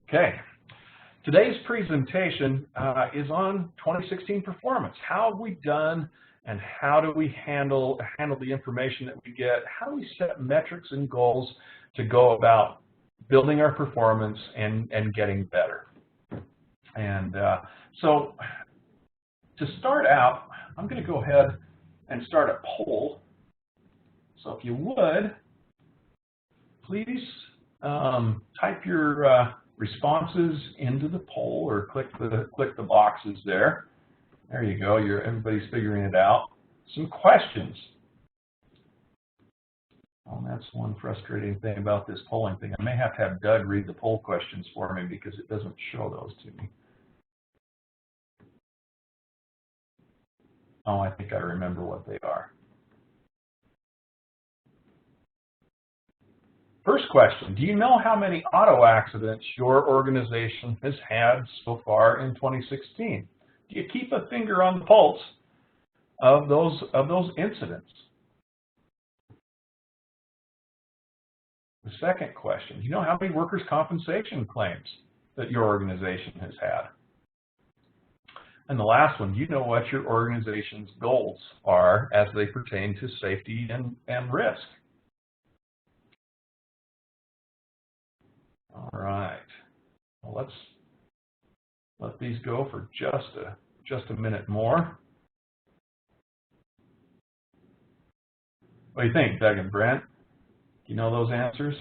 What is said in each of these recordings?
Okay, today's presentation is on 2016 performance. How have we done, and how do we handle the information that we get? How do we set metrics and goals to go about building our performance and getting better? And so to start out, I'm going to go ahead and start a poll. So if you would, please type your responses into the poll, or click the boxes there. There you go. Everybody's figuring it out. Some questions. Oh, that's one frustrating thing about this polling thing. I may have to have Doug read the poll questions for me because it doesn't show those to me. Oh, I think I remember what they are. First question, do you know how many auto accidents your organization has had so far in 2016? Do you keep a finger on the pulse of those incidents? The second question, do you know how many workers' compensation claims that your organization has had? And the last one, do you know what your organization's goals are as they pertain to safety and risk? All right. Well, let's let these go for just a minute more. What do you think, Doug and Brent? Do you know those answers?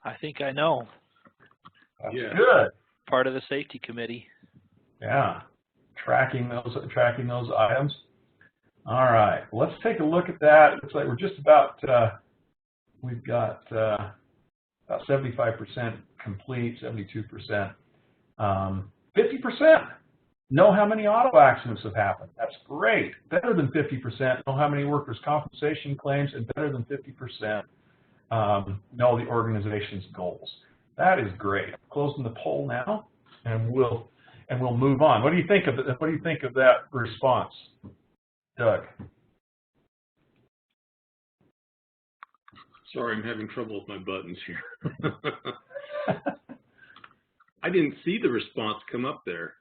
I think I know. That's good. Part of the safety committee. Yeah, tracking those items. All right, let's take a look at that. It looks like we're just about we've got about 75% complete, 72%. 50% know how many auto accidents have happened. That's great. Better than 50% know how many workers' compensation claims, and better than 50% know the organization's goals. That is great. I'm closing the poll now, and we'll move on. What do you think of that response, Doug? Sorry, I'm having trouble with my buttons here. I didn't see the response come up there.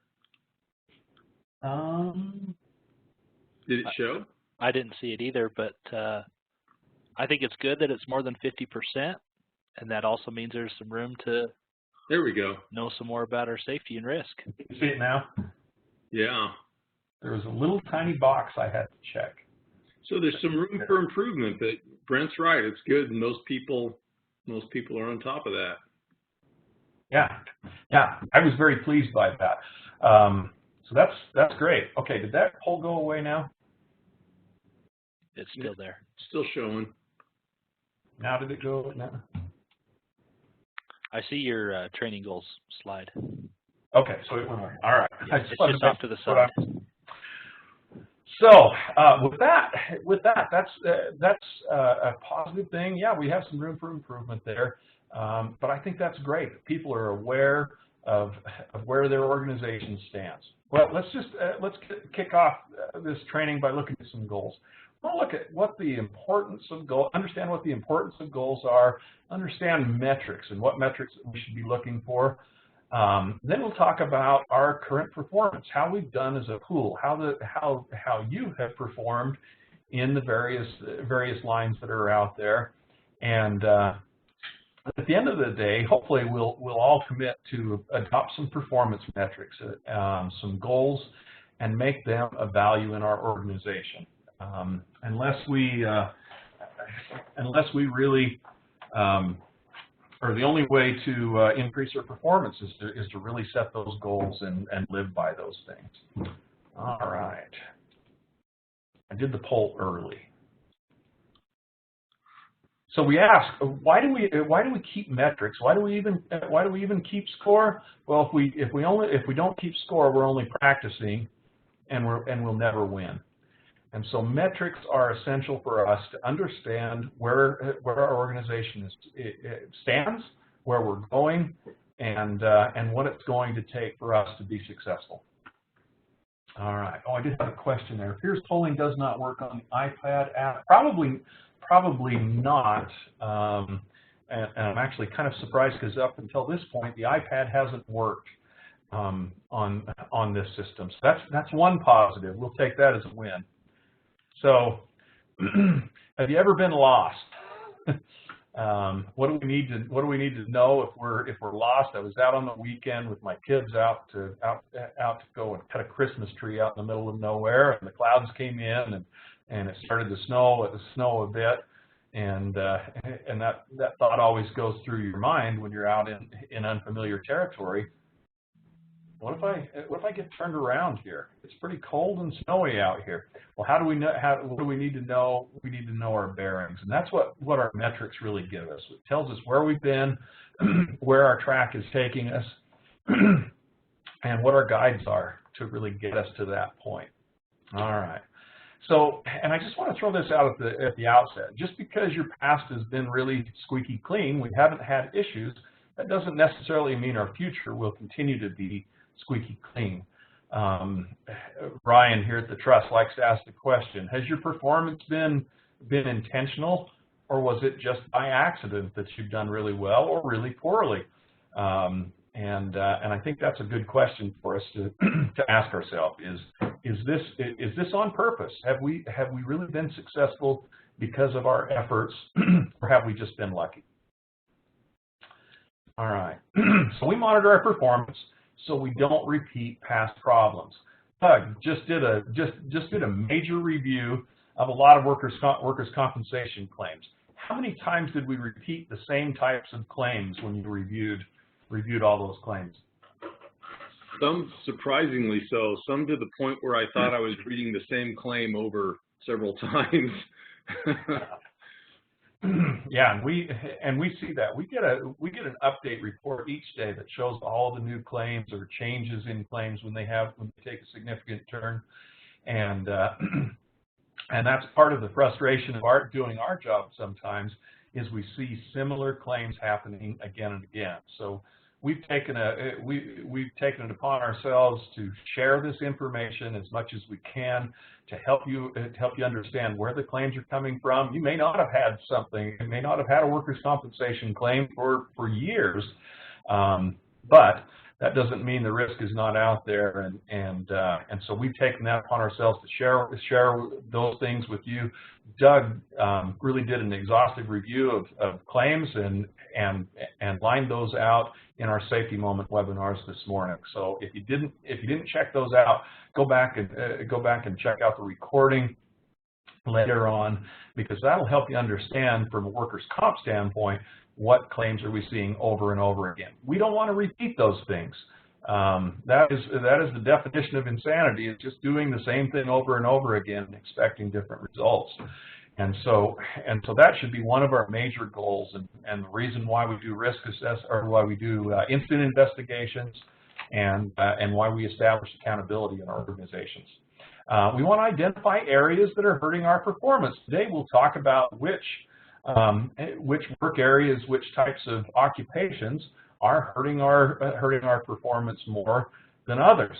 Did it show? I didn't see it either, but I think it's good that it's more than 50%, and that also means there's some room to there we go. Know some more about our safety and risk. You see it now? Yeah. There was a little tiny box I had to check. So there's some room for improvement, but Brent's right. It's good, and most people are on top of that. Yeah, I was very pleased by that. So that's great. Okay, did that poll go away now? It's still there. Still showing. Now did it go? No. I see your training goals slide. Okay, so it went away. All right. Yeah, it's just off to the side. So with that, that's a positive thing. Yeah, we have some room for improvement there, but I think that's great. People are aware of where their organization stands. Well, let's kick off this training by looking at some goals. We'll look at what the importance of goals, understand what the importance of goals are, understand metrics and what metrics we should be looking for. Then we'll talk about our current performance, how we've done as a pool, how you have performed in the various lines that are out there, and at the end of the day, hopefully we'll all commit to adopt some performance metrics, some goals, and make them a value in our organization. Unless we really or the only way to increase our performance is to really set those goals and live by those things. All right. I did the poll early. So we ask, why do we keep metrics? Why do we even keep score? Well, if we don't keep score, we're only practicing, and we'll never win. And so metrics are essential for us to understand where our organization stands, where we're going, and what it's going to take for us to be successful. All right. Oh, I did have a question there. Peers polling does not work on the iPad app. Probably not. and I'm actually kind of surprised because up until this point, the iPad hasn't worked on this system. So that's one positive. We'll take that as a win. So, have you ever been lost? What do we need to know if we're lost? I was out on the weekend with my kids out to go and cut a Christmas tree out in the middle of nowhere, and the clouds came in and it started to snow a bit, and that thought always goes through your mind when you're out in unfamiliar territory. What if I get turned around here? It's pretty cold and snowy out here. Well, how do we know? What do we need to know? We need to know our bearings, and that's what our metrics really give us. It tells us where we've been, where our track is taking us, and what our guides are to really get us to that point. All right. So, and I just want to throw this out at the outset. Just because your past has been really squeaky clean, we haven't had issues, that doesn't necessarily mean our future will continue to be squeaky clean. Brian here at the Trust likes to ask the question, has your performance been intentional, or was it just by accident that you've done really well or really poorly? And I think that's a good question for us to ask ourselves, is this on purpose? Have we really been successful because of our efforts, or have we just been lucky? All right, so we monitor our performance so we don't repeat past problems. Doug just did a major review of a lot of workers' compensation claims. How many times did we repeat the same types of claims when you reviewed all those claims? Some surprisingly so. Some to the point where I thought I was reading the same claim over several times. Yeah, and we see that. We get an update report each day that shows all the new claims or changes in claims when they take a significant turn, and that's part of the frustration of doing our job sometimes, is we see similar claims happening again and again. So we've taken it upon ourselves to share this information as much as we can to help you understand where the claims are coming from. You may not have had you may not have had a workers' compensation claim for years, but that doesn't mean the risk is not out there, and so we've taken that upon ourselves to share those things with you. Doug really did an exhaustive review of claims and lined those out in our Safety Moment webinars this morning. So if you didn't check those out, go back and check out the recording later on, because that'll help you understand from a workers' comp standpoint what claims are we seeing over and over again. We don't want to repeat those things. That is the definition of insanity, is just doing the same thing over and over again and expecting different results. And so that should be one of our major goals, and the reason why we do risk assess, or why we do incident investigations, and why we establish accountability in our organizations. We want to identify areas that are hurting our performance. Today we'll talk about which work areas, which types of occupations are hurting our performance more than others.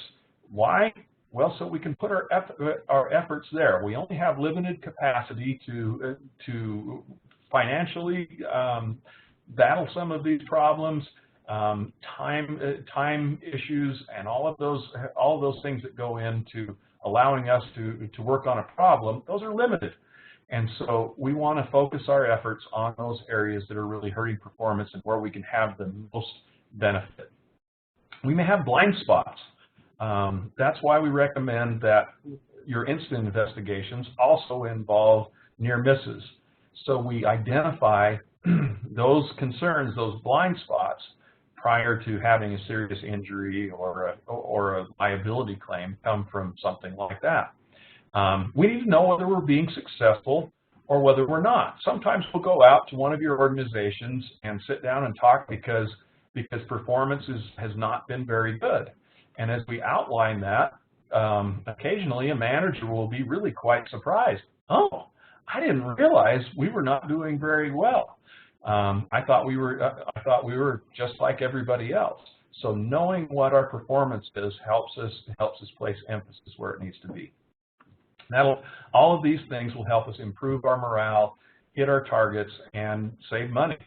Why? Well, so we can put our efforts there. We only have limited capacity to financially battle some of these problems, time issues, and all of those things that go into allowing us to work on a problem. Those are limited. And so we want to focus our efforts on those areas that are really hurting performance and where we can have the most benefit. We may have blind spots. That's why we recommend that your incident investigations also involve near misses. So we identify those concerns, those blind spots, prior to having a serious injury or a liability claim come from something like that. We need to know whether we're being successful or whether we're not. Sometimes we'll go out to one of your organizations and sit down and talk because performance has not been very good. And as we outline that, occasionally a manager will be really quite surprised. Oh, I didn't realize we were not doing very well. I thought we were just like everybody else. So knowing what our performance is helps us place emphasis where it needs to be. All of these things will help us improve our morale, hit our targets, and save money.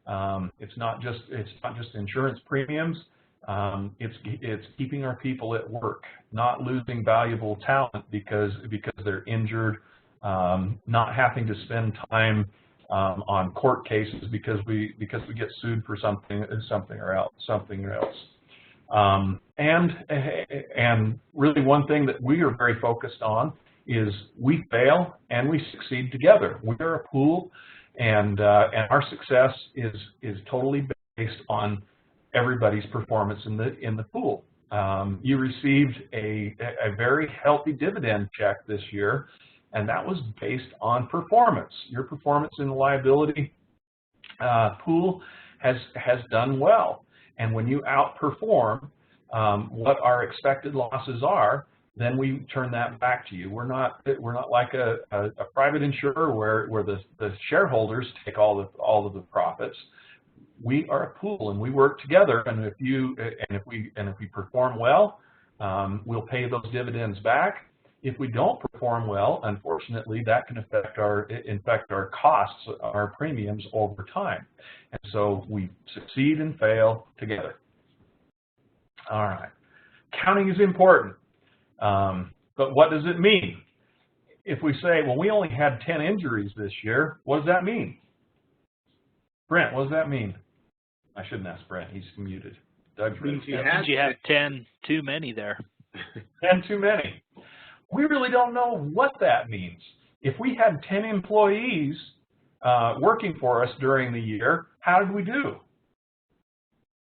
It's not just insurance premiums. It's keeping our people at work, not losing valuable talent because they're injured, not having to spend time on court cases because we get sued for something else. And really one thing that we are very focused on is we fail and we succeed together. We are a pool, and our success is totally based on everybody's performance in the pool. You received a very healthy dividend check this year, and that was based on performance. Your performance in the liability pool has done well, and when you outperform what our expected losses are, then we turn that back to you. We're not like a private insurer where the shareholders take all of the profits. We are a pool, and we work together. And if we perform well, we'll pay those dividends back. If we don't perform well, unfortunately, that can affect our costs, our premiums over time. And so we succeed and fail together. All right, counting is important, but what does it mean? If we say, well, we only had 10 injuries this year, what does that mean? Brent, what does that mean? I shouldn't ask Brent, he's muted. Doug's ready. That means you have 10 too many there. 10 too many. We really don't know what that means. If we had 10 employees working for us during the year, how did we do?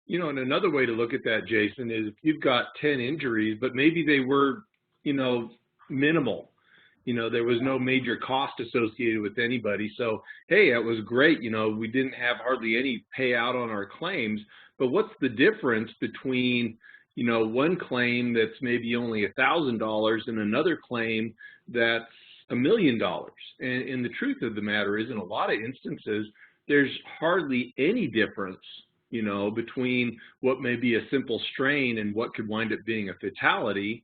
You know, and another way to look at that, Jason, is if you've got 10 injuries, but maybe they were, minimal. There was no major cost associated with anybody. So, hey, it was great. We didn't have hardly any payout on our claims. But what's the difference between, one claim that's maybe only $1,000 and another claim that's $1 million? And the truth of the matter is, in a lot of instances, there's hardly any difference, between what may be a simple strain and what could wind up being a fatality.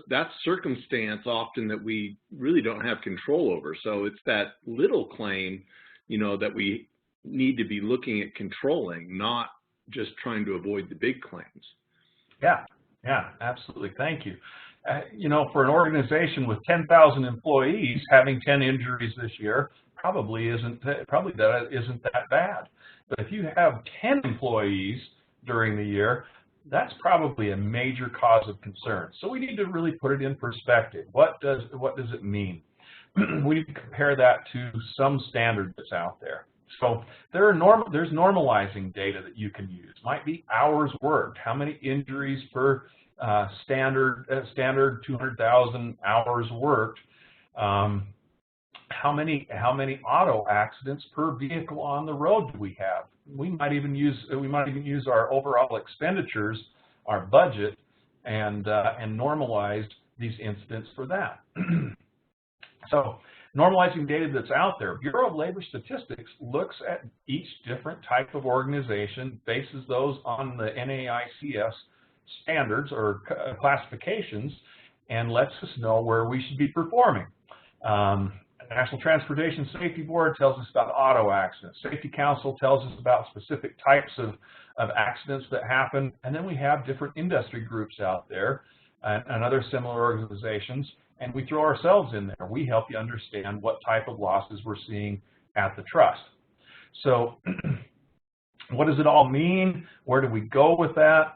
That's circumstance often that we really don't have control over. So it's that little claim, that we need to be looking at controlling, not just trying to avoid the big claims. Yeah, absolutely. Thank you. For an organization with 10,000 employees, having 10 injuries this year probably isn't that bad. But if you have 10 employees during the year, that's probably a major cause of concern. So we need to really put it in perspective. What does it mean? We need to compare that to some standard that's out there. So there's normalizing data that you can use. Might be hours worked. How many injuries per standard 200,000 hours worked? How many auto accidents per vehicle on the road do we have? We might even use our overall expenditures, our budget, and normalize these incidents for that. So normalizing data that's out there. Bureau of Labor Statistics looks at each different type of organization, bases those on the NAICS standards or classifications, and lets us know where we should be performing. National Transportation Safety Board tells us about auto accidents. Safety Council tells us about specific types of accidents that happen. And then we have different industry groups out there and other similar organizations, and we throw ourselves in there. We help you understand what type of losses we're seeing at the trust. So what does it all mean? Where do we go with that?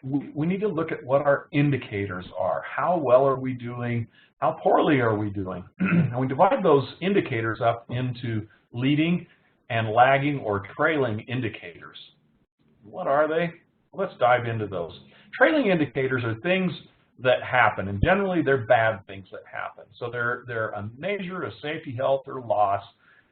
We need to look at what our indicators are. How well are we doing? How poorly are we doing? And we divide those indicators up into leading and lagging or trailing indicators. What are they? Let's dive into those. Trailing indicators are things that happen, and generally they're bad things that happen. So they're a measure of safety, health, or loss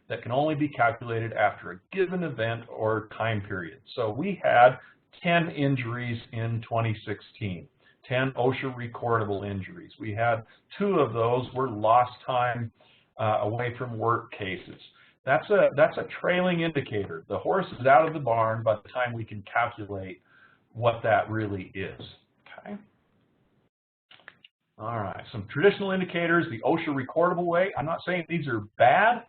that can only be calculated after a given event or time period. So we had 10 injuries in 2016, 10 OSHA recordable injuries. We had 2 of those were lost time away from work cases. That's a trailing indicator. The horse is out of the barn by the time we can calculate what that really is. Okay. All right, some traditional indicators, the OSHA recordable way. I'm not saying these are bad,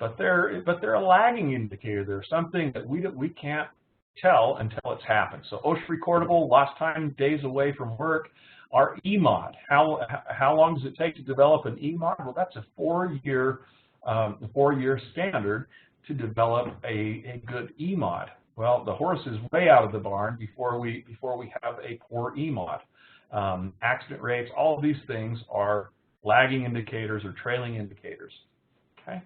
but they're a lagging indicator. They're something that we can't tell until it's happened. So OSHA recordable, lost time, days away from work. Our EMOD, how long does it take to develop an EMOD? Well, that's a four-year standard to develop a good EMOD. Well, the horse is way out of the barn before we have a poor EMOD. Accident rates, all of these things are lagging indicators or trailing indicators. Okay.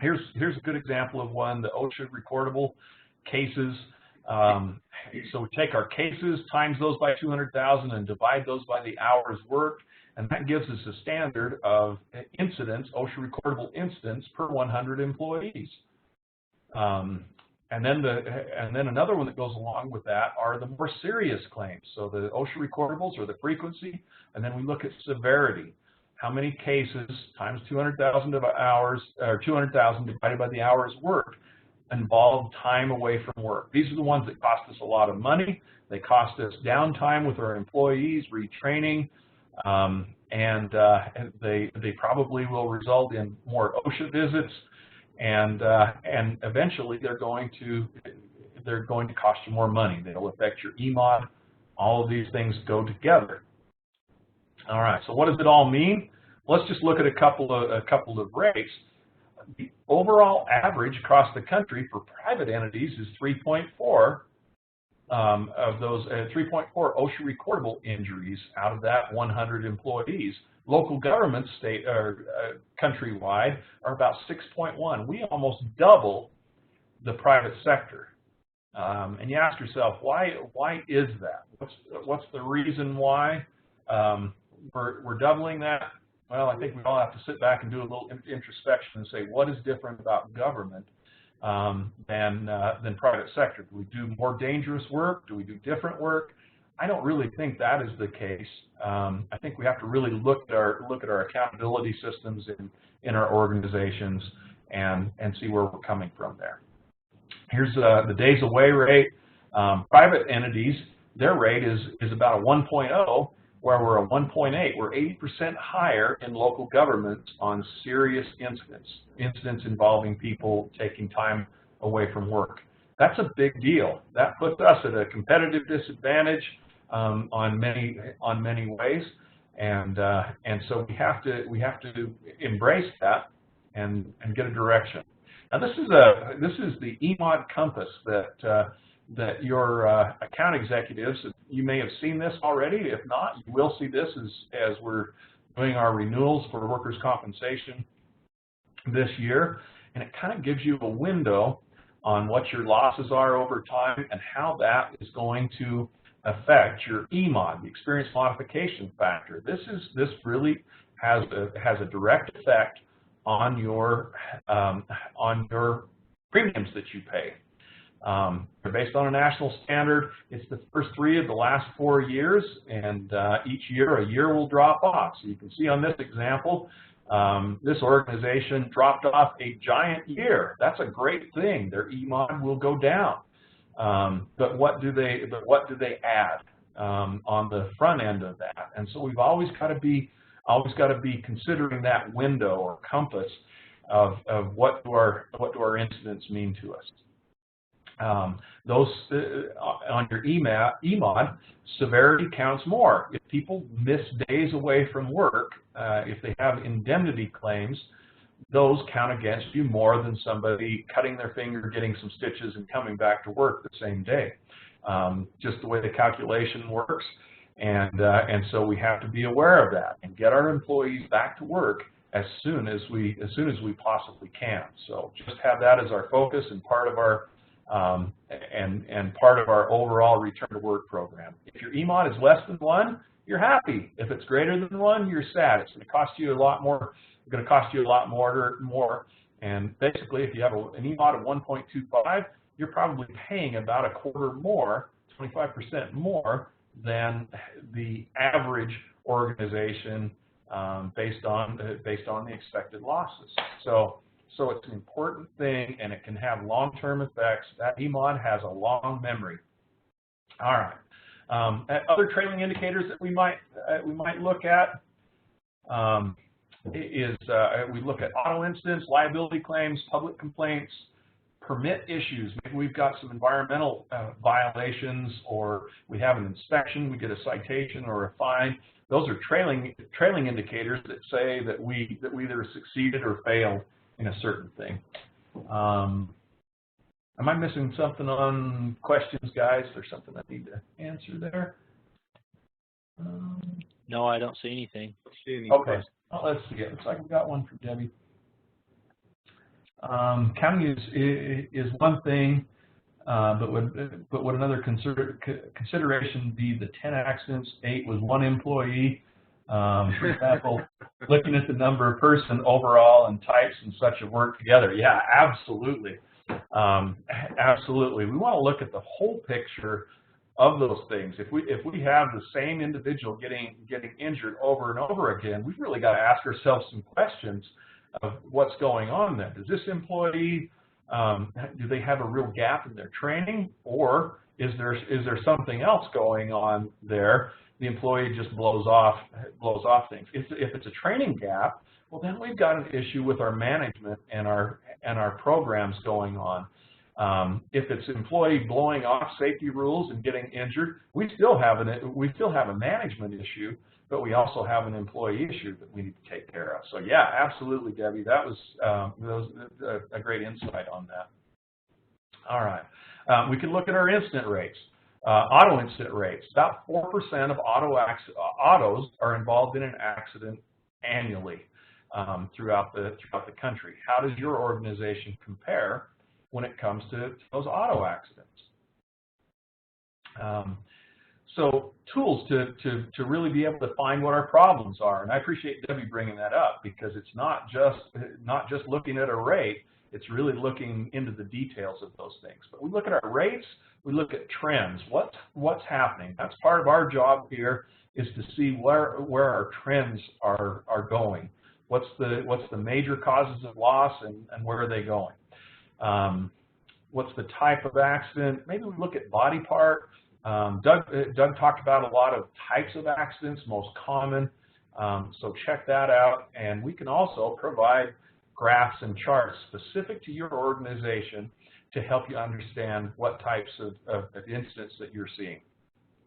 Here's a good example of one, the OSHA recordable cases. So we take our cases, times those by 200,000, and divide those by the hours worked, and that gives us a standard of incidents, OSHA recordable incidents per 100 employees. And then another one that goes along with that are the more serious claims. So the OSHA recordables are the frequency, and then we look at severity. How many cases times 200,000 hours, or 200,000 divided by the hours worked, involve time away from work. These are the ones that cost us a lot of money. They cost us downtime with our employees, retraining, and they probably will result in more OSHA visits, and eventually they're going to cost you more money. They'll affect your EMOD. All of these things go together. All right. So what does it all mean? Let's just look at a couple of rates. The overall average across the country for private entities is 3.4 of those 3.4 OSHA recordable injuries out of that 100 employees. Local governments, state or countrywide, are about 6.1. We almost double the private sector. And you ask yourself, why is that? What's the reason why we're doubling that? Well, I think we all have to sit back and do a little introspection and say, what is different about government than private sector? Do we do more dangerous work? Do we do different work? I don't really think that is the case. I think we have to really look at our accountability systems in our organizations and see where we're coming from there. Here's the days away rate. Private entities, their rate is about a 1.0. where we're a 1.8. We're 80% higher in local governments on serious incidents involving people taking time away from work. That's a big deal. That puts us at a competitive disadvantage on many ways, and so we have to embrace that and get a direction. Now this is the EMOD compass that your account executives, you may have seen this already. If not, you will see this as we're doing our renewals for workers' compensation this year. And it kind of gives you a window on what your losses are over time and how that is going to affect your EMOD, the experience modification factor. This really has a direct effect on your premiums that you pay. They're based on a national standard. It's the first 3 of the last 4 years, and each year a year will drop off. So you can see on this example, this organization dropped off a giant year. That's a great thing. Their EMOD will go down. But what do they add on the front end of that? And so we've always got to be considering that window or compass of what do our incidents mean to us. Those on your EMOD, severity counts more. If people miss days away from work, if they have indemnity claims, those count against you more than somebody cutting their finger, getting some stitches, and coming back to work the same day. Just the way the calculation works, and so we have to be aware of that and get our employees back to work as soon as we possibly can. So just have that as our focus and part of our part of our overall return to work program. If your EMOD is less than 1, you're happy. If it's greater than 1, you're sad. It's going to cost you a lot more. It's going to cost you a lot more. And basically, if you have an EMOD of 1.25, you're probably paying about a quarter more, 25% more than the average organization based on the expected losses. So it's an important thing, and it can have long-term effects. That EMOD has a long memory. All right. Other trailing indicators that we might look at. we look at auto incidents, liability claims, public complaints, permit issues. Maybe we've got some environmental violations, or we have an inspection, we get a citation or a fine. Those are trailing indicators that say that we either succeeded or failed in a certain thing. Am I missing something on questions, guys? There's something I need to answer there. No, I don't see anything. Okay, well, let's see. It looks like we got one from Debbie. Counting is one thing, but would another consideration be the 10 accidents, 8 with 1 employee? For example, looking at the number of person overall and types and such have worked together. Yeah, absolutely. Absolutely. We want to look at the whole picture of those things. If we have the same individual getting injured over and over again, we've really got to ask ourselves some questions of what's going on there. Does this employee, do they have a real gap in their training, or is there something else going on there? The employee just blows off things. If it's a training gap, well, then we've got an issue with our management and our programs going on. If it's an employee blowing off safety rules and getting injured, we still have a management issue, but we also have an employee issue that we need to take care of. So yeah, absolutely, Debbie. That was a great insight on that. All right, we can look at our incident rates. Auto incident rates. About 4% of autos are involved in an accident annually throughout the country. How does your organization compare when it comes to those auto accidents? So tools to really be able to find what our problems are, and I appreciate Debbie bringing that up, because it's not just looking at a rate, it's really looking into the details of those things. But we look at our rates, we look at trends. What's happening? That's part of our job here, is to see where our trends are going. What's the major causes of loss, and where are they going? What's the type of accident? Maybe we look at body part. Doug talked about a lot of types of accidents, most common. So check that out. And we can also provide graphs and charts specific to your organization to help you understand what types of incidents that you're seeing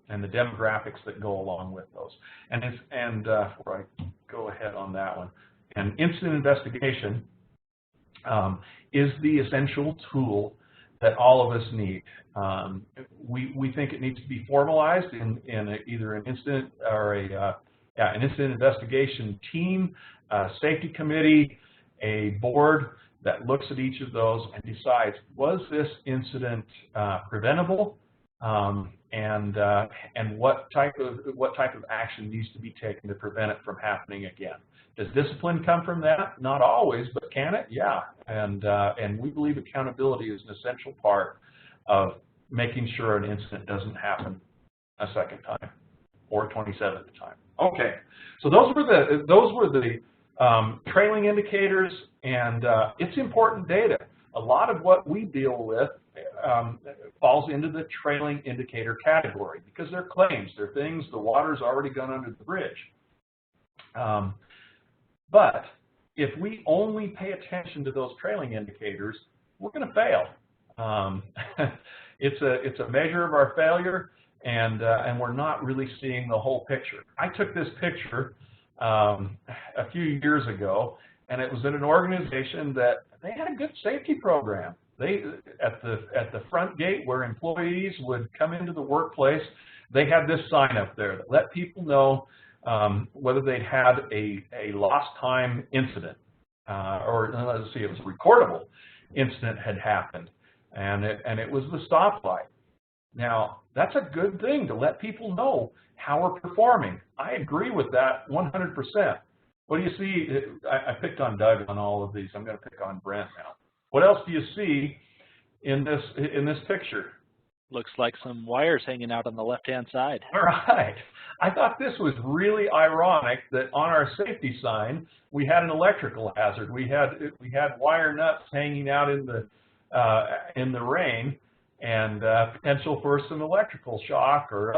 and the demographics that go along with those. And before I go ahead on that one, and incident investigation is the essential tool that all of us need. We think it needs to be formalized in either an incident or an incident investigation team, a safety committee, a board that looks at each of those and decides, was this incident preventable, and what type of action needs to be taken to prevent it from happening again. Does discipline come from that? Not always, but can it? Yeah. And we believe accountability is an essential part of making sure an incident doesn't happen a second time or 27th time. Okay. So those were the trailing indicators, and it's important data. A lot of what we deal with falls into the trailing indicator category, because they're claims, they're things, the water's already gone under the bridge. But if we only pay attention to those trailing indicators, we're going to fail. It's a measure of our failure, and we're not really seeing the whole picture. I took this picture a few years ago, and it was in an organization that they had a good safety program. They at the front gate where employees would come into the workplace, they had this sign up there that let people know whether they'd had a lost time incident, or let's see, it was a recordable incident had happened, and it was the stoplight. Now, that's a good thing to let people know how we're performing. I agree with that 100%. What do you see? I picked on Doug on all of these. I'm going to pick on Brent now. What else do you see in this picture? Looks like some wires hanging out on the left-hand side. All right. I thought this was really ironic that on our safety sign we had an electrical hazard. We had wire nuts hanging out in the rain, and potential for some electrical shock or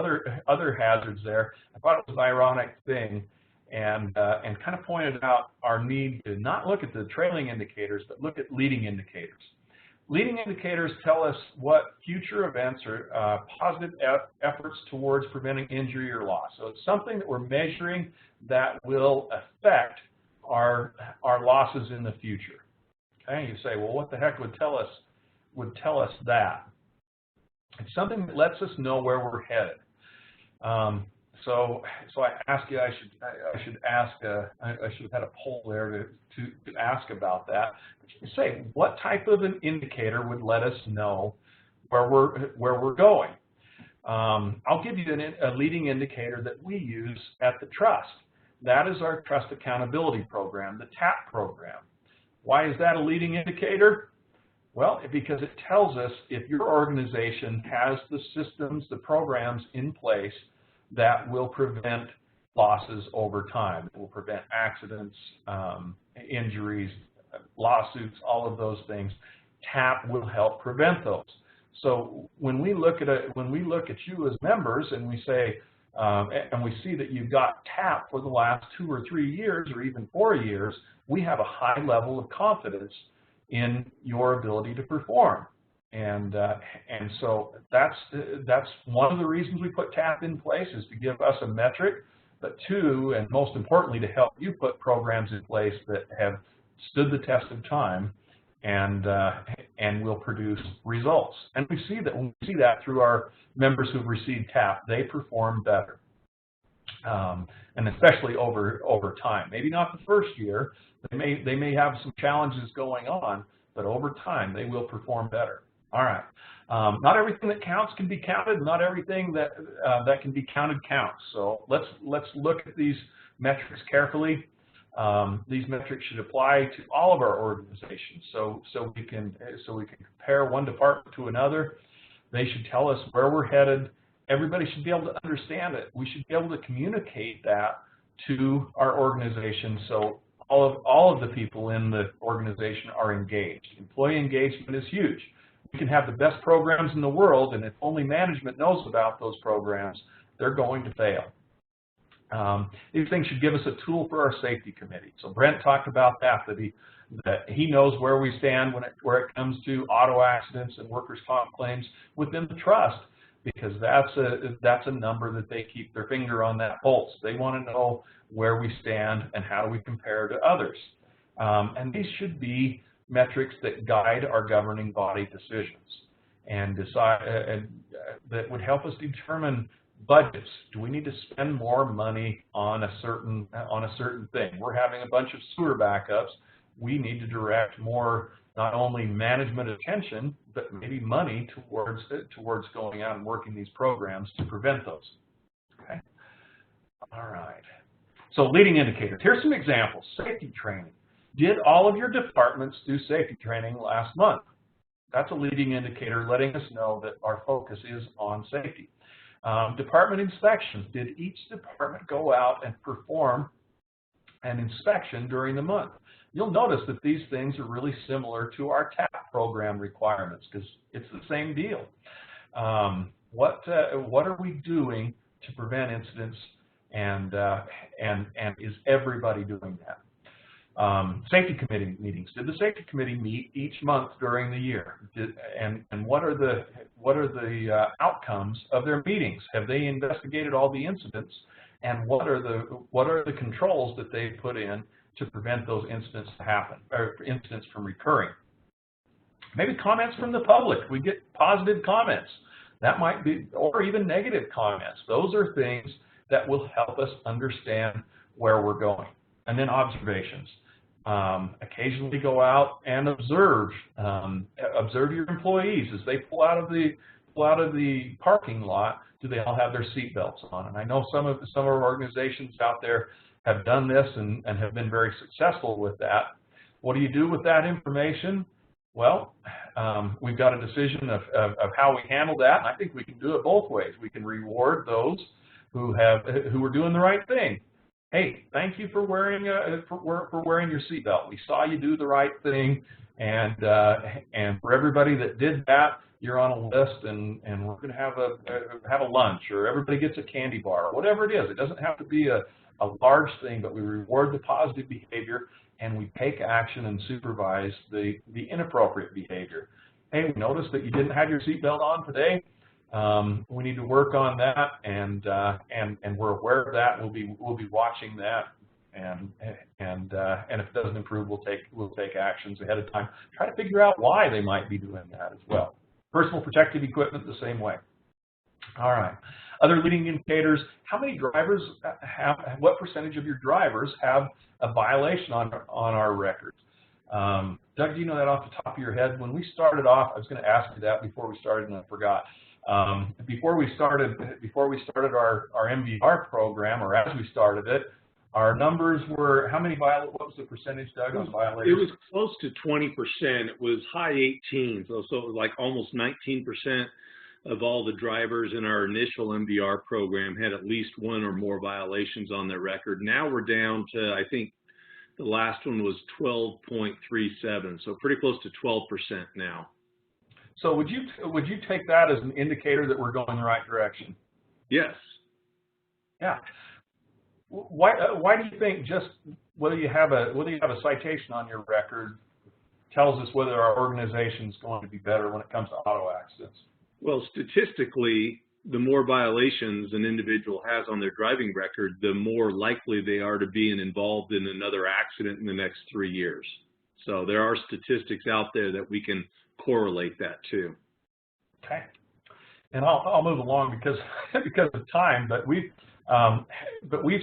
other hazards there. I thought it was an ironic thing, and kind of pointed out our need to not look at the trailing indicators, but look at leading indicators. Leading indicators tell us what future events or positive efforts towards preventing injury or loss. So it's something that we're measuring that will affect our losses in the future. Okay, you say, well, what the heck would tell us that? It's something that lets us know where we're headed. So I ask you, I should have had a poll there to ask about that. But you can say, what type of an indicator would let us know where we're going? I'll give you a leading indicator that we use at the Trust. That is our Trust Accountability Program, the TAP program. Why is that a leading indicator? Well, because it tells us if your organization has the systems, the programs in place that will prevent losses over time. It will prevent accidents, injuries, lawsuits, all of those things. TAP will help prevent those. So when we look at you as members and we say, and we see that you've got TAP for the last 2 or 3 years or even 4 years, we have a high level of confidence in your ability to perform. And so that's one of the reasons we put TAP in place, is to give us a metric, but 2, and most importantly, to help you put programs in place that have stood the test of time and will produce results. And we see that through our members who've received TAP, they perform better, and especially over time. Maybe not the first year. They may have some challenges going on, but over time they will perform better. All right. Not everything that counts can be counted. Not everything that can be counted counts. So let's look at these metrics carefully. These metrics should apply to all of our organizations. So we can compare one department to another. They should tell us where we're headed. Everybody should be able to understand it. We should be able to communicate that to our organization, so all of the people in the organization are engaged. Employee engagement is huge. We can have the best programs in the world, and if only management knows about those programs, they're going to fail. These things should give us a tool for our safety committee. So Brent talked about that he knows where we stand where it comes to auto accidents and workers' comp claims within the Trust, because that's a number that they keep their finger on that pulse. They want to know where we stand and how do we compare to others. And these should be metrics that guide our governing body decisions and that would help us determine budgets. Do we need to spend more money on a certain thing? We're having a bunch of sewer backups. We need to direct more, not only management attention, but maybe money towards going out and working these programs to prevent those. Okay. All right. So leading indicators. Here's some examples. Safety training. Did all of your departments do safety training last month? That's a leading indicator letting us know that our focus is on safety. Department inspections. Did each department go out and perform an inspection during the month? You'll notice that these things are really similar to our TAP program requirements, because it's the same deal. What are we doing to prevent incidents, and is everybody doing that? Safety committee meetings. Did the safety committee meet each month during the year? And what are the outcomes of their meetings? Have they investigated all the incidents? And what are the controls that they put in to prevent those incidents to happen, or incidents from recurring? Maybe comments from the public. We get positive comments. That might be, or even negative comments. Those are things that will help us understand where we're going. And then observations. Occasionally go out and observe your employees as they pull out of the parking lot. Do they all have their seatbelts on? And I know some of our organizations out there have done this and have been very successful with that. What do you do with that information? Well, we've got a decision of how we handle that, and I think we can do it both ways. We can reward those who are doing the right thing. Hey, thank you for wearing your seatbelt. We saw you do the right thing, and for everybody that did that, you're on a list, and we're going to have a lunch, or everybody gets a candy bar, or whatever it is. It doesn't have to be a a large thing, but we reward the positive behavior and we take action and supervise the inappropriate behavior. Hey, we noticed that you didn't have your seatbelt on today. We need to work on that, and we're aware of that. We'll be watching that, and if it doesn't improve, we'll take actions ahead of time. Try to figure out why they might be doing that as well. Personal protective equipment the same way. All right. Other leading indicators: how many drivers what percentage of your drivers have a violation on our records? Doug, do you know that off the top of your head? When we started off, I was going to ask you that before we started, and I forgot. Before we started our MVR program, or as we started it, our numbers were how many what was the percentage, Doug, on violators? It was close to 20%. It was high 18s, so it was like almost 19% of all the drivers in our initial MVR program had at least one or more violations on their record. Now we're down to, I think the last one was 12.37, so pretty close to 12% now. So would you take that as an indicator that we're going in the right direction? Yes. Yeah. Why do you think just whether you have a citation on your record tells us whether our organization is going to be better when it comes to auto accidents? Well, statistically, the more violations an individual has on their driving record, the more likely they are to be involved in another accident in the next 3 years. So there are statistics out there that we can correlate that to. Okay. And I'll move along because of time, but we've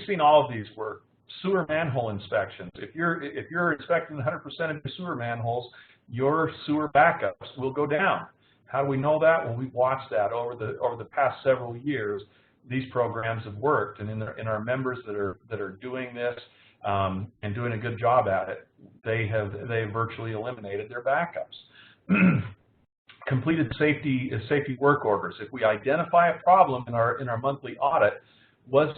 seen all of these work. Sewer manhole inspections. If you're inspecting 100% of your sewer manholes, your sewer backups will go down. How do we know that? Well, we've watched that over the past several years. These programs have worked, and in our members that are doing this and doing a good job at it, they virtually eliminated their backups. Completed safety work orders. If we identify a problem in our monthly audit, was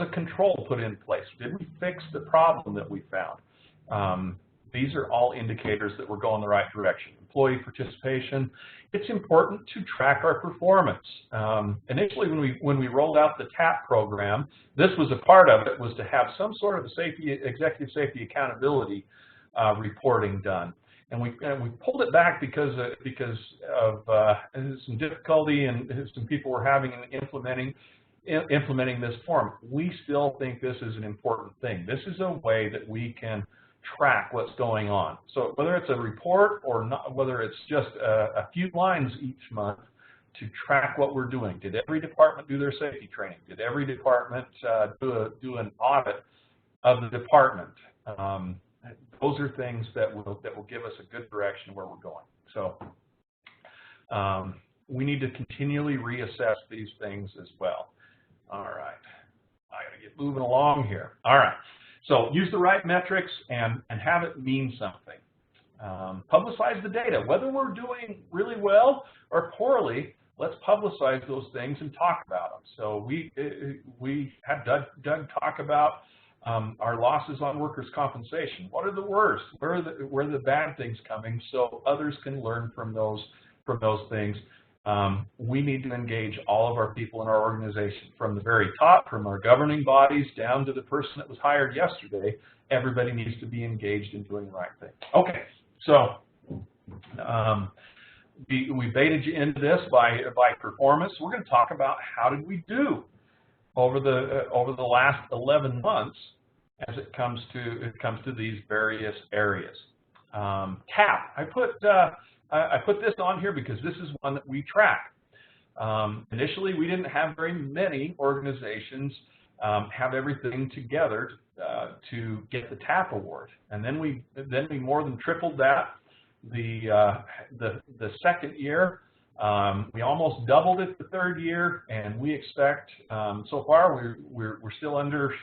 a control put in place? Did we fix the problem that we found? These are all indicators that we're going the right direction. Employee participation. It's important to track our performance. Initially, when we rolled out the TAP program, this was a part of it, was to have some sort of executive safety accountability reporting done. And we pulled it back because of some difficulty and some people were having in implementing this form. We still think this is an important thing. This is a way that we can track what's going on. So whether it's a report or not, whether it's just a few lines each month to track what we're doing. Did every department do their safety training? Did every department do an audit of the department? Those are things that will give us a good direction where we're going. So we need to continually reassess these things as well. All right, I got to get moving along here. All right. So use the right metrics and have it mean something. Publicize the data. Whether we're doing really well or poorly, let's publicize those things and talk about them. So we had Doug talk about our losses on workers' compensation. What are the worst? Where are the bad things coming so others can learn from those things? We need to engage all of our people in our organization, from the very top, from our governing bodies down to the person that was hired yesterday. Everybody needs to be engaged in doing the right thing. Okay, so we baited you into this by performance. We're going to talk about how did we do over the last 11 months as it comes to these various areas. TAP. I put this on here because this is one that we track. Initially, we didn't have very many organizations have everything together to get the TAP award, and then we more than tripled that. The second year, we almost doubled it the third year, and we expect so far we're still under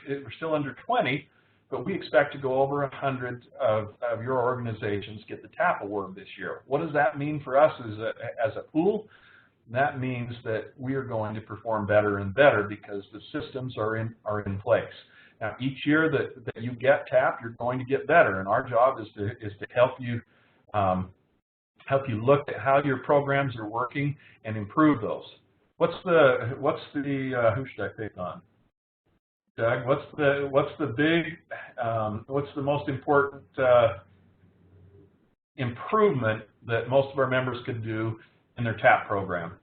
20. But we expect to go over 100 of your organizations get the TAP award this year. What does that mean for us as a pool? That means that we are going to perform better and better because the systems are in place. Now, each year that you get TAP, you're going to get better, and our job is to help you look at how your programs are working and improve those. Who should I pick on? Doug, what's the most important improvement that most of our members could do in their TAP program?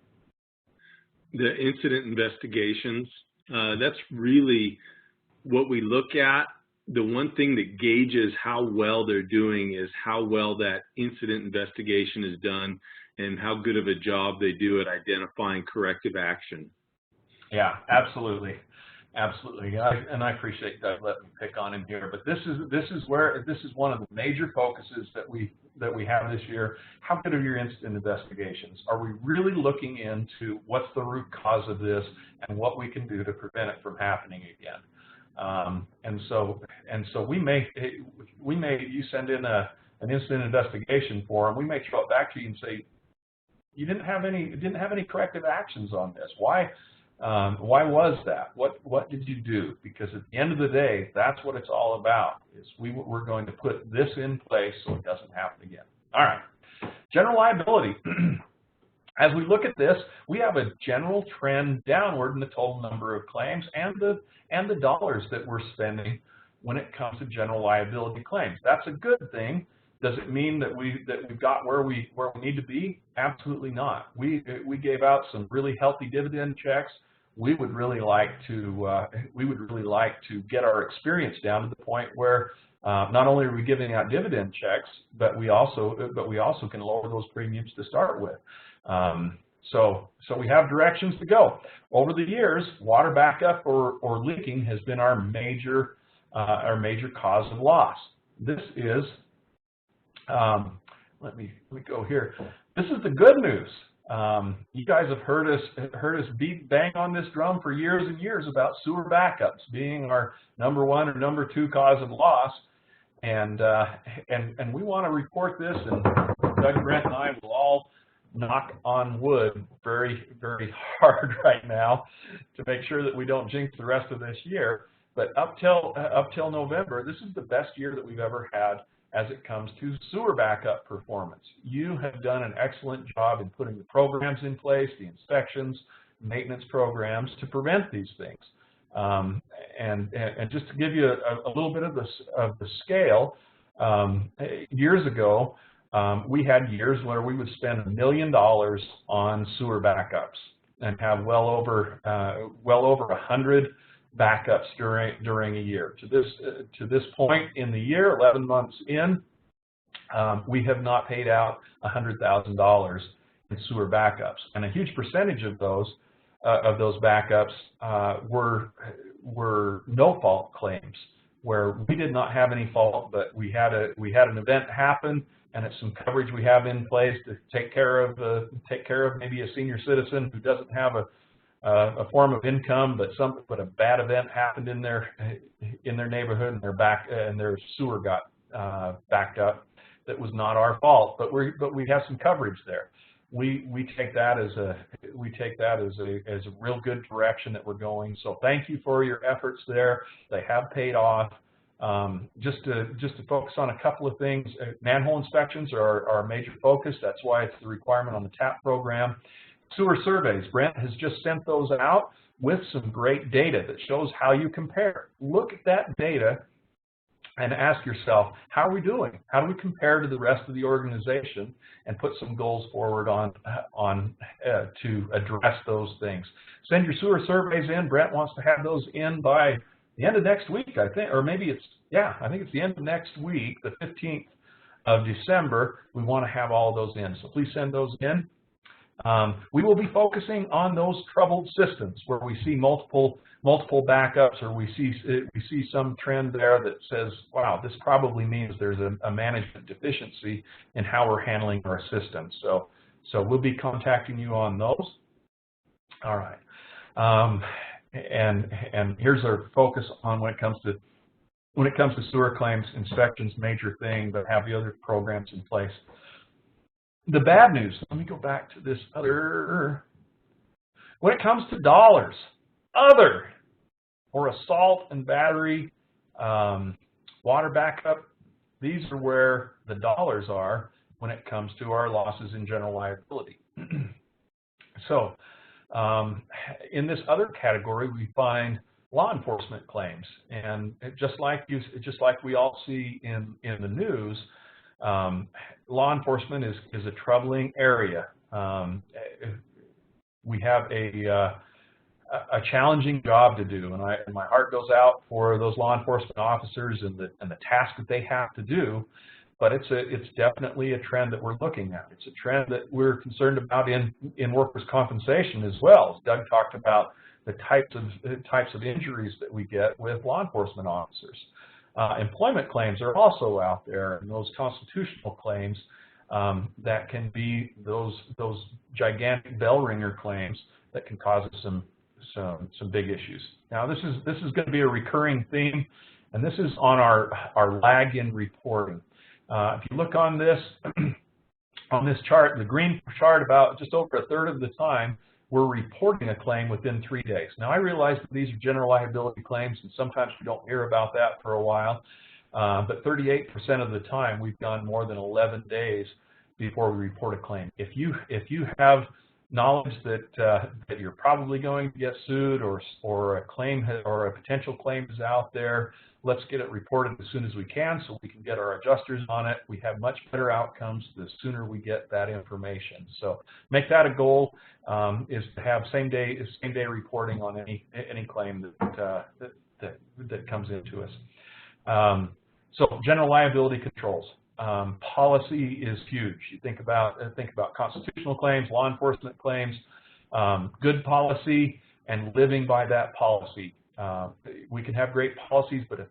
The incident investigations. That's really what we look at. The one thing that gauges how well they're doing is how well that incident investigation is done and how good of a job they do at identifying corrective action. Yeah, absolutely. Absolutely, and I appreciate Doug letting me pick on him here. But this is one of the major focuses that we have this year. How good are your incident investigations? Are we really looking into what's the root cause of this and what we can do to prevent it from happening again? And so we may you send in an incident investigation form. We may throw it back to you and say, you didn't have any corrective actions on this. Why was that? What did you do? Because at the end of the day, that's what it's all about. Is we're going to put this in place so it doesn't happen again. All right, general liability. As we look at this, we have a general trend downward in the total number of claims and the dollars that we're spending when it comes to general liability claims. That's a good thing. Does it mean that we've got where we need to be? Absolutely not. We gave out some really healthy dividend checks. We would really like to get our experience down to the point where not only are we giving out dividend checks, but we also can lower those premiums to start with. So we have directions to go. Over the years, water backup or leaking has been our major cause of loss. This is let me go here. This is the good news. You guys have heard us bang on this drum for years and years about sewer backups being our #1 or #2 cause of loss, and we want to report this. And Doug, Brent, and I will all knock on wood very, very hard right now to make sure that we don't jinx the rest of this year. But up till November, this is the best year that we've ever had as it comes to sewer backup performance. You have done an excellent job in putting the programs in place, the inspections, maintenance programs to prevent these things. And just to give you a little bit of the scale, years ago, we had years where we would spend $1 million on sewer backups and have well over 100 backups during a year. To this point in the year, 11 months in, we have not paid out $100,000 in sewer backups, and a huge percentage of those backups were no-fault claims, where we did not have any fault, but we had an event happen, and it's some coverage we have in place to take care of maybe a senior citizen who doesn't have a form of income, but a bad event happened in their neighborhood, and their sewer got backed up. That was not our fault, but we have some coverage there. We take that as a real good direction that we're going. So thank you for your efforts there. They have paid off. Just to focus on a couple of things, manhole inspections are our major focus. That's why it's the requirement on the TAP program. Sewer surveys, Brent has just sent those out with some great data that shows how you compare. Look at that data and ask yourself, how are we doing? How do we compare to the rest of the organization, and put some goals forward to address those things. Send your sewer surveys in. Brent wants to have those in by the end of next week, I think, or maybe I think it's the end of next week, the 15th of December. We want to have all of those in, so please send those in. We will be focusing on those troubled systems where we see multiple backups, or we see some trend there that says, wow, this probably means there's a management deficiency in how we're handling our system. So we'll be contacting you on those. All right. And here's our focus on when it comes to sewer claims, inspections, major thing, but have the other programs in place. The bad news, let me go back to this other. When it comes to dollars, other, or assault and battery, water backup, these are where the dollars are when it comes to our losses in general liability. So in this other category, we find law enforcement claims. And just like we all see in the news, law enforcement is a troubling area. We have a challenging job to do, and my heart goes out for those law enforcement officers and the task that they have to do. But it's definitely a trend that we're looking at. It's a trend that we're concerned about in workers' compensation as well. As Doug talked about the types of injuries that we get with law enforcement officers. Employment claims are also out there, and those constitutional claims that can be those gigantic bell ringer claims that can cause us some big issues. Now this is going to be a recurring theme, and this is on our lag in reporting. If you look on this chart, the green chart, about just over a third of the time we're reporting a claim within 3 days. Now I realize that these are general liability claims, and sometimes we don't hear about that for a while, but 38% of the time we've gone more than 11 days before we report a claim. If you have knowledge that you're probably going to get sued, or a claim or a potential claim is out there, let's get it reported as soon as we can so we can get our adjusters on it. We have much better outcomes the sooner we get that information. So make that a goal, is to have same day reporting on any claim that comes into us. So general liability controls. Policy is huge. You think about constitutional claims, law enforcement claims, good policy, and living by that policy. We can have great policies, but if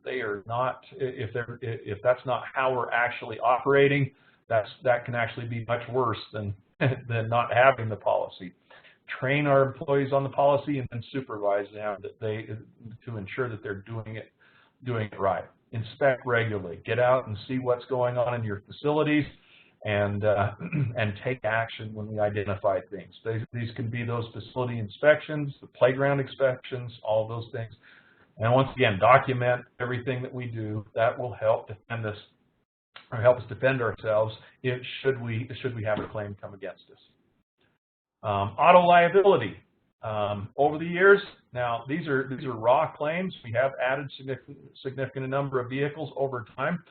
that's not how we're actually operating, that can actually be much worse than not having the policy. Train our employees on the policy and then supervise them to ensure that they're doing it right. Inspect regularly. Get out and see what's going on in your facilities, and take action when we identify things. These can be those facility inspections, the playground inspections, all those things. And once again, document everything that we do. That will help defend us, or help us defend ourselves should we have a claim come against us. Auto liability. Over the years, now these are raw claims. We have added significant number of vehicles over time,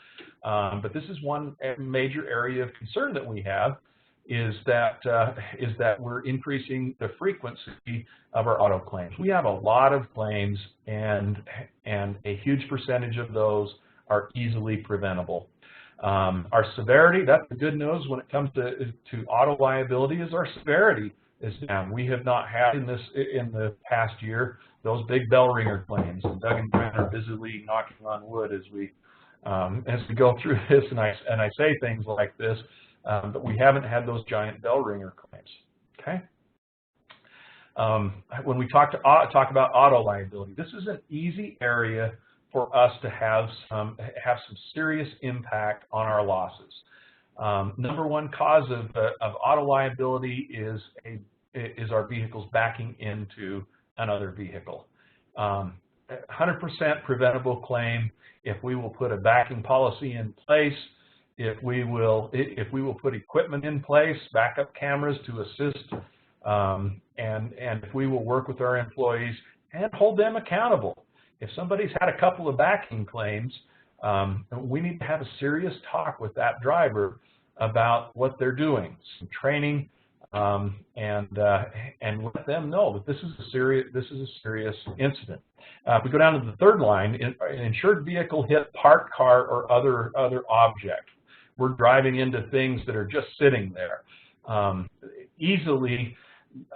but this is one major area of concern that we have, is that we're increasing the frequency of our auto claims. We have a lot of claims, and a huge percentage of those are easily preventable. Our severity, that's the good news when it comes to auto liability, is our severity is down. We have not had in the past year those big bell ringer claims, and Doug and Brent are busily knocking on wood as we go through this, and I say things like this, but we haven't had those giant bell ringer claims. Okay. When we talk about auto liability, this is an easy area for us to have some serious impact on our losses. Number one cause of auto liability is our vehicles backing into another vehicle. 100% preventable claim if we will put a backing policy in place, if we will put equipment in place, backup cameras to assist, and if we will work with our employees and hold them accountable. If somebody's had a couple of backing claims, we need to have a serious talk with that driver about what they're doing, some training, and let them know that this is a serious incident. If we go down to the third line, an insured vehicle hit parked car or other object. We're driving into things that are just sitting there. Easily,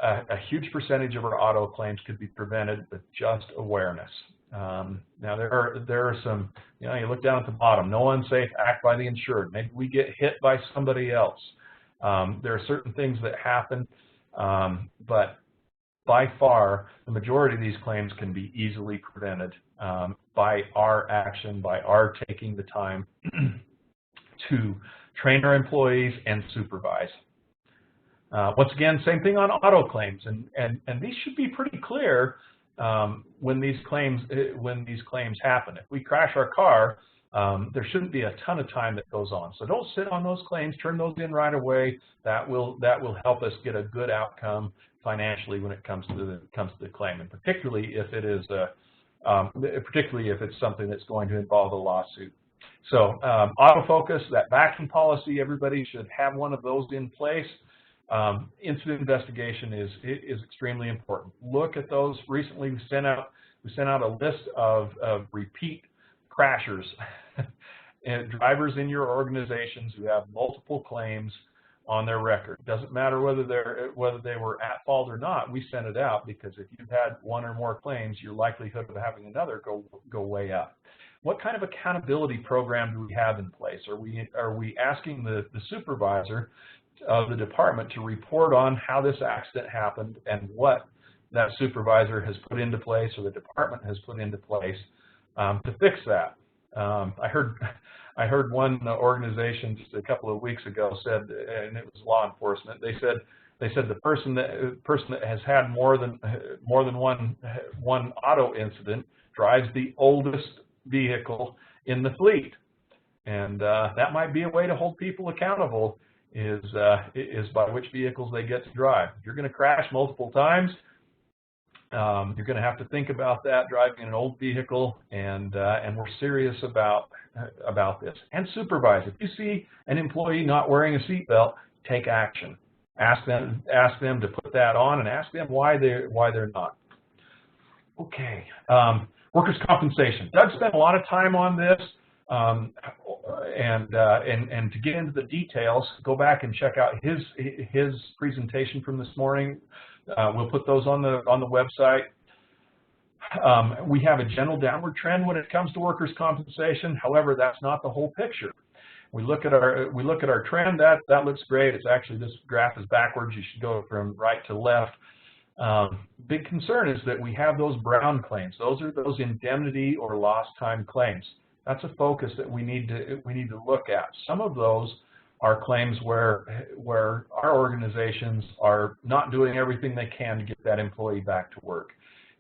a huge percentage of our auto claims could be prevented with just awareness. Now there are some, you look down at the bottom, no unsafe act by the insured. Maybe we get hit by somebody else. There are certain things that happen, but by far the majority of these claims can be easily prevented by our action, by our taking the time to train our employees and supervise. Once again, same thing on auto claims, and these should be pretty clear when these claims happen. If we crash our car, there shouldn't be a ton of time that goes on. So don't sit on those claims. Turn those in right away. That will help us get a good outcome financially when it comes to the claim, and particularly if it is particularly if it's something that's going to involve a lawsuit. So autofocus, that vacuum policy, everybody should have one of those in place. Incident investigation is extremely important. Look at those. Recently, we sent out a list of repeat crashers and drivers in your organizations who have multiple claims on their record. Doesn't matter whether they were at fault or not. We sent it out because if you've had one or more claims, your likelihood of having another go way up. What kind of accountability program do we have in place? Are we asking the supervisor of the department to report on how this accident happened and what that supervisor has put into place or the department has put into place to fix that? I heard one organization just a couple of weeks ago said, and it was law enforcement. They said the person that has had more than one auto incident drives the oldest vehicle in the fleet, and that might be a way to hold people accountable. Is by which vehicles they get to drive. If you're going to crash multiple times, you're going to have to think about that driving an old vehicle, and we're serious about this. And supervise. If you see an employee not wearing a seatbelt, take action. Ask them to put that on, and ask them why they're not. Okay, workers' compensation. Doug spent a lot of time on this. And to get into the details, go back and check out his presentation from this morning. We'll put those on the website. We have a general downward trend when it comes to workers' compensation. However, that's not the whole picture. We look at our trend. That looks great. It's actually, this graph is backwards. You should go from right to left. Big concern is that we have those brown claims. Those are those indemnity or lost time claims. That's a focus that we need to look at. Some of those are claims where our organizations are not doing everything they can to get that employee back to work,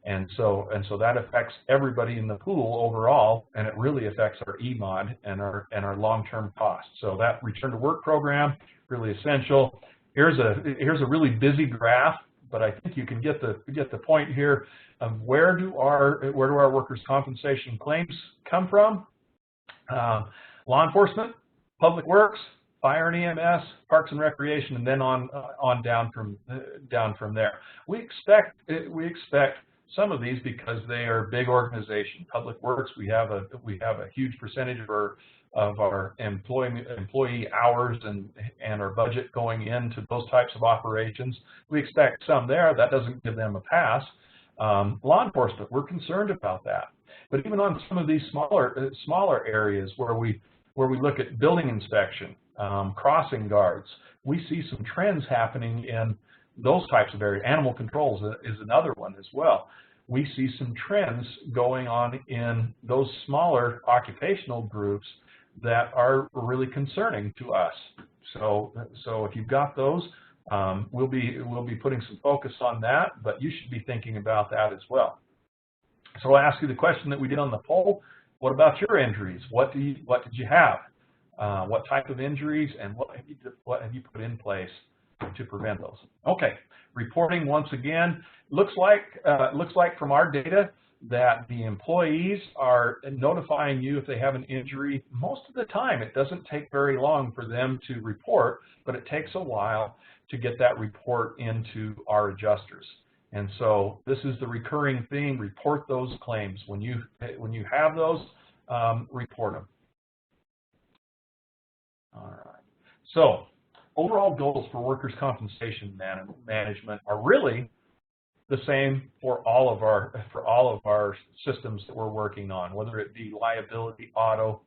and so that affects everybody in the pool overall, and it really affects our EMOD and our long-term costs. So that return to work program, really essential. Here's a really busy graph, but I think you can get the point here of where do our workers' compensation claims come from. Law enforcement, public works, fire and EMS, parks and recreation, and then on down from there. We expect some of these because they are big organizations. Public works, we have a huge percentage of our employee hours and our budget going into those types of operations. We expect some there. That doesn't give them a pass. Law enforcement, we're concerned about that. But even on some of these smaller areas where we look at building inspection, crossing guards, we see some trends happening in those types of areas. Animal controls is another one as well. We see some trends going on in those smaller occupational groups that are really concerning to us. So if you've got those, we'll be putting some focus on that, but you should be thinking about that as well. So I'll ask you the question that we did on the poll. What about your injuries? What did you have? What type of injuries, and what have you put in place to prevent those? Okay, reporting once again. Looks like from our data that the employees are notifying you if they have an injury. Most of the time, it doesn't take very long for them to report, but it takes a while to get that report into our adjusters. And so this is the recurring theme: report those claims. When you have those, report them. All right. So overall goals for workers' compensation management are really the same for all of our systems that we're working on, whether it be liability, auto.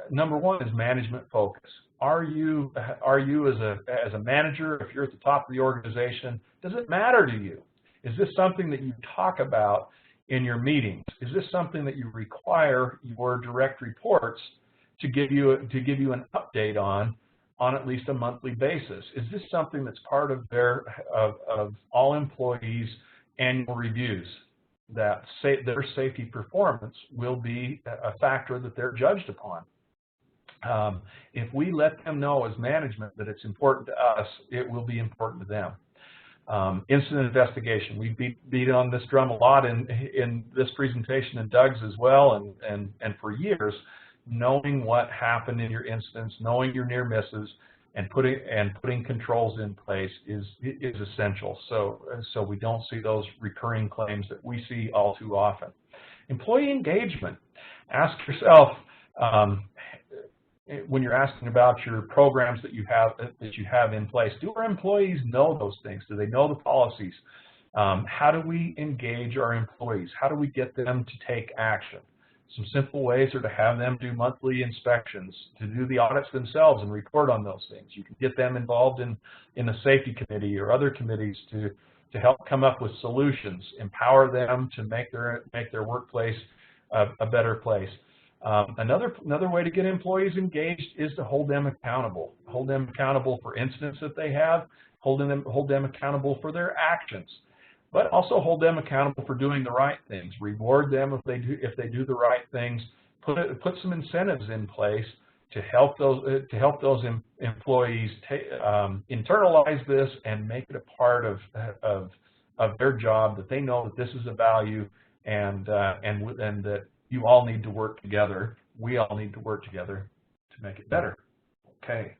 Number one is management focus. Are you as a manager, if you're at the top of the organization, does it matter to you? Is this something that you talk about in your meetings? Is this something that you require your direct reports to give you an update on at least a monthly basis? Is this something that's part of of all employees' annual reviews, that their safety performance will be a factor that they're judged upon? If we let them know as management that it's important to us, it will be important to them. Incident investigation. We beat on this drum a lot in this presentation and Doug's as well, and for years, knowing what happened in your incidents, knowing your near misses, and putting controls in place is essential. So we don't see those recurring claims that we see all too often. Employee engagement. Ask yourself, when you're asking about your programs that you have in place, do our employees know those things? Do they know the policies? How do we engage our employees? How do we get them to take action? Some simple ways are to have them do monthly inspections, to do the audits themselves and report on those things. You can get them involved in a safety committee or other committees to help come up with solutions, empower them to make their workplace a better place. Another way to get employees engaged is to hold them accountable. Hold them accountable for incidents that they have. Hold them accountable for their actions, but also hold them accountable for doing the right things. Reward them if they do the right things. Put some incentives in place to help those employees internalize this and make it a part of their job, that they know that this is a value, and that you all need to work together. We all need to work together to make it better. Okay.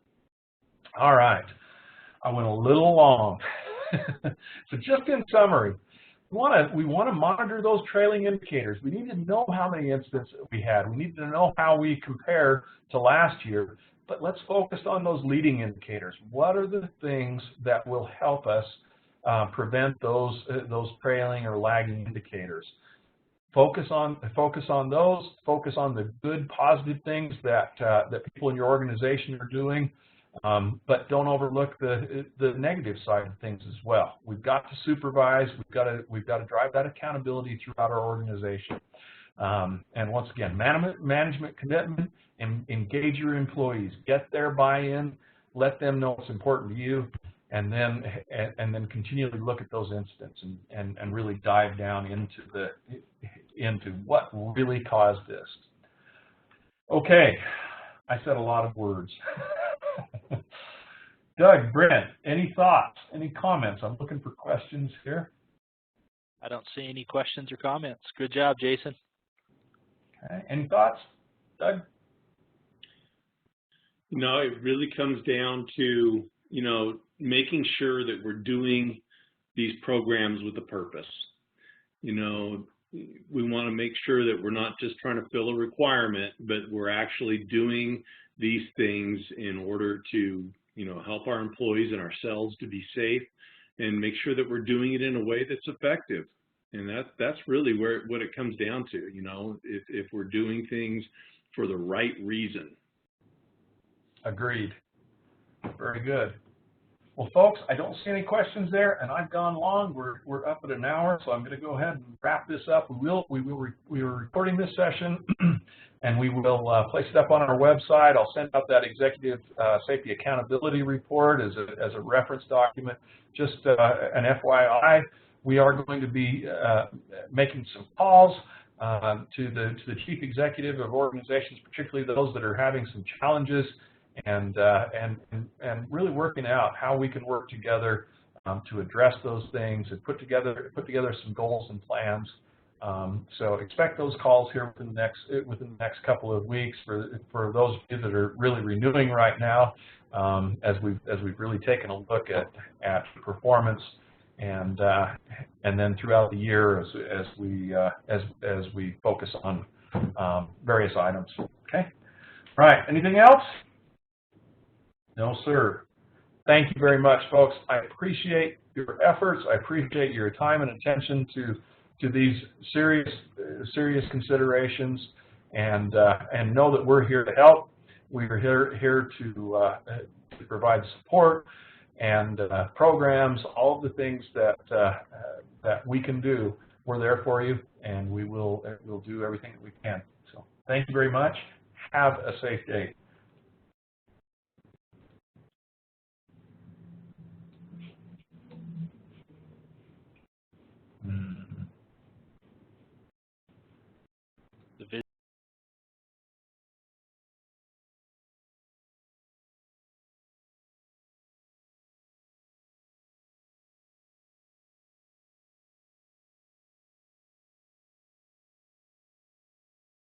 All right. I went a little long. So just in summary, we want to monitor those trailing indicators. We need to know how many incidents we had. We need to know how we compare to last year. But let's focus on those leading indicators. What are the things that will help us prevent those trailing or lagging indicators? Focus on those. Focus on the good, positive things that people in your organization are doing, but don't overlook the negative side of things as well. We've got to supervise. We've got to drive that accountability throughout our organization. And once again, management commitment, and engage your employees. Get their buy-in. Let them know it's important to you. And then continually look at those incidents and really dive down into what really caused this. Okay, I said a lot of words. Doug, Brent, any thoughts, any comments? I'm looking for questions here. I don't see any questions or comments. Good job, Jason. Okay, any thoughts, Doug? No, it really comes down to, making sure that we're doing these programs with a purpose. We want to make sure that we're not just trying to fill a requirement, but we're actually doing these things in order to, help our employees and ourselves to be safe, and make sure that we're doing it in a way that's effective. And that's really what it comes down to, if we're doing things for the right reason. Agreed. Very good. Well, folks, I don't see any questions there, and I've gone long. We're up at an hour, so I'm going to go ahead and wrap this up. We are recording this session, and we will place it up on our website. I'll send out that executive safety accountability report as a reference document. Just an FYI, we are going to be making some calls to the chief executive of organizations, particularly those that are having some challenges, and really working out how we can work together to address those things and put together some goals and plans. So expect those calls here within the next couple of weeks for those of you that are really renewing right now, as we've really taken a look at performance, and then throughout the year as we focus on various items. Okay. Right. Anything else? No, sir. Thank you very much, folks. I appreciate your efforts. I appreciate your time and attention to these serious considerations, and know that we're here to help. We're here to provide support and programs, all of the things that we can do. We're there for you, and we'll do everything that we can. So thank you very much. Have a safe day.